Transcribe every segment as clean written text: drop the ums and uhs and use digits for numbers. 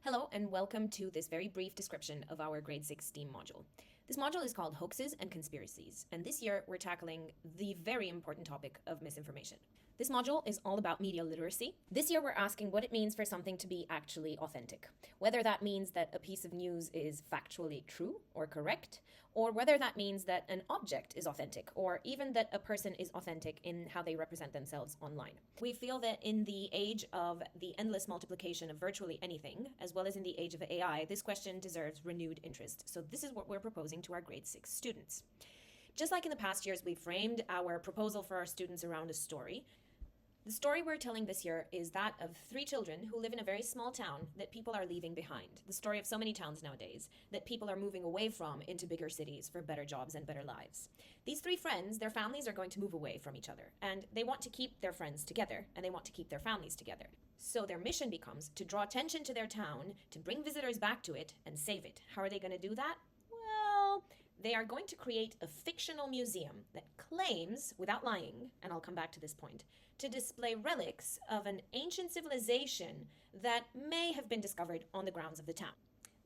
Hello and welcome to this very brief description of our grade 6 STEAM module. This module is called Hoaxes and Conspiracies, and this year we're tackling the very important topic of misinformation. This module is all about media literacy. This year we're asking what it means for something to be actually authentic. Whether that means that a piece of news is factually true or correct, or whether that means that an object is authentic, or even that a person is authentic in how they represent themselves online. We feel that in the age of the endless multiplication of virtually anything, as well as in the age of AI, this question deserves renewed interest. So this is what we're proposing to our grade 6 students. Just like in the past years, we framed our proposal for our students around a story. The story we're telling this year is that of 3 children who live in a very small town that people are leaving behind. The story of so many towns nowadays that people are moving away from into bigger cities for better jobs and better lives. These 3 friends, their families are going to move away from each other, and they want to keep their friends together, and they want to keep their families together. So their mission becomes to draw attention to their town, to bring visitors back to it, and save it. How are they going to do that? Well, they are going to create a fictional museum that claims, without lying, and I'll come back to this point, to display relics of an ancient civilization that may have been discovered on the grounds of the town.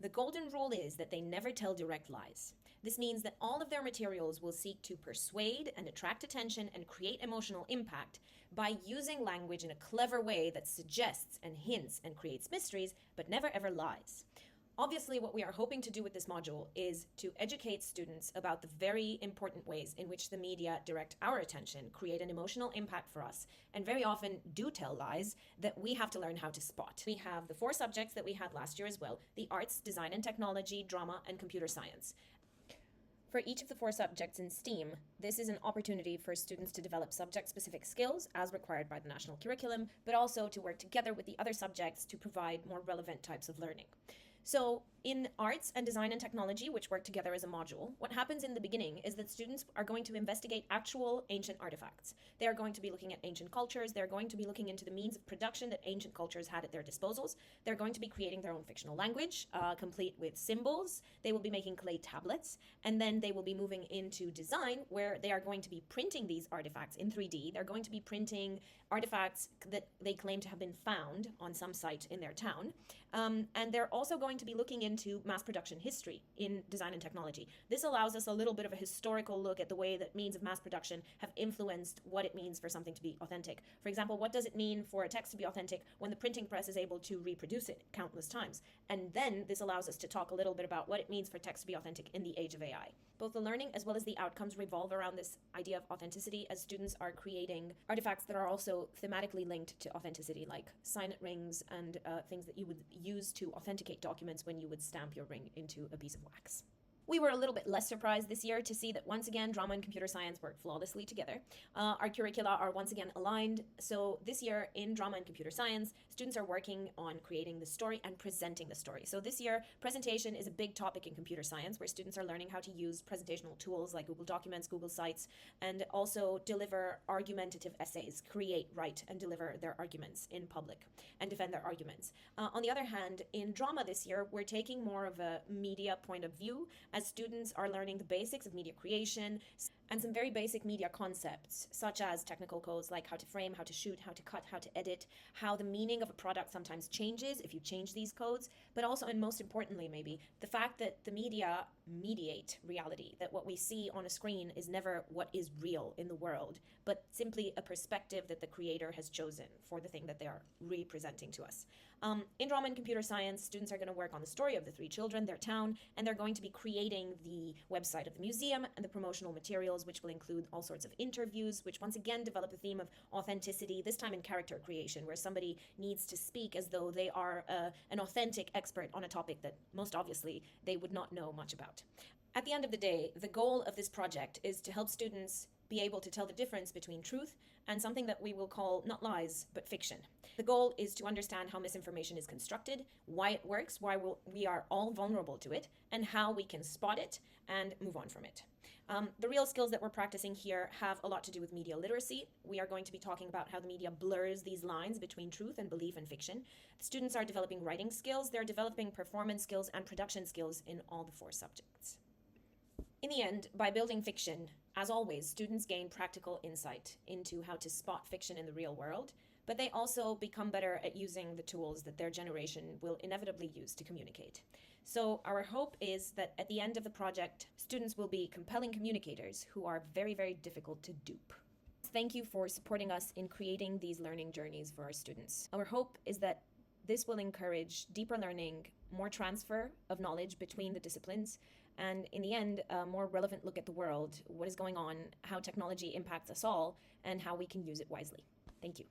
The golden rule is that they never tell direct lies. This means that all of their materials will seek to persuade and attract attention and create emotional impact by using language in a clever way that suggests and hints and creates mysteries, but never ever lies. Obviously, what we are hoping to do with this module is to educate students about the very important ways in which the media direct our attention, create an emotional impact for us, and very often do tell lies that we have to learn how to spot. We have the 4 subjects that we had last year as well: the arts, design and technology, drama, and computer science. For each of the 4 subjects in STEAM, this is an opportunity for students to develop subject-specific skills as required by the national curriculum, but also to work together with the other subjects to provide more relevant types of learning. So in arts and design and technology, which work together as a module, what happens in the beginning is that students are going to investigate actual ancient artifacts. They are going to be looking at ancient cultures. They're going to be looking into the means of production that ancient cultures had at their disposals. They're going to be creating their own fictional language, complete with symbols. They will be making clay tablets, and then they will be moving into design, where they are going to be printing these artifacts in 3D. They're going to be printing artifacts that they claim to have been found on some site in their town. And they're also going to be looking into mass production history in design and technology. This allows us a little bit of a historical look at the way that means of mass production have influenced what it means for something to be authentic. For example, what does it mean for a text to be authentic when the printing press is able to reproduce it countless times? And then this allows us to talk a little bit about what it means for text to be authentic in the age of AI. Both the learning as well as the outcomes revolve around this idea of authenticity, as students are creating artifacts that are also thematically linked to authenticity, like signet rings and things that you would use to authenticate documents when you would stamp your ring into a piece of wax. We were a little bit less surprised this year to see that once again drama and computer science work flawlessly together. Our curricula are once again aligned. So this year in drama and computer science, students are working on creating the story and presenting the story. So this year, presentation is a big topic in computer science, where students are learning how to use presentational tools like Google Documents, Google Sites, and also deliver argumentative essays, create, write, and deliver their arguments in public and defend their arguments. On the other hand, in drama this year, we're taking more of a media point of view, as students are learning the basics of media creation and some very basic media concepts, such as technical codes like how to frame, how to shoot, how to cut, how to edit, how the meaning of a product sometimes changes if you change these codes, but also, and most importantly maybe, the fact that the media mediate reality, that what we see on a screen is never what is real in the world, but simply a perspective that the creator has chosen for the thing that they are representing to us. In drama and computer science, students are going to work on the story of the 3 children, their town, and they're going to be creating the website of the museum and the promotional materials, which will include all sorts of interviews, which once again develop the theme of authenticity, this time in character creation, where somebody needs to speak as though they are an authentic expert on a topic that most obviously they would not know much about. At the end of the day, the goal of this project is to help students be able to tell the difference between truth and something that we will call not lies, but fiction. The goal is to understand how misinformation is constructed, why it works, why we are all vulnerable to it, and how we can spot it and move on from it. The real skills that we're practicing here have a lot to do with media literacy. We are going to be talking about how the media blurs these lines between truth and belief and fiction. The students are developing writing skills, they're developing performance skills and production skills in all the 4 subjects. In the end, by building fiction, as always, students gain practical insight into how to spot fiction in the real world, but they also become better at using the tools that their generation will inevitably use to communicate. So our hope is that at the end of the project, students will be compelling communicators who are very, very difficult to dupe. Thank you for supporting us in creating these learning journeys for our students. Our hope is that this will encourage deeper learning, more transfer of knowledge between the disciplines, and in the end, a more relevant look at the world, what is going on, how technology impacts us all, and how we can use it wisely. Thank you.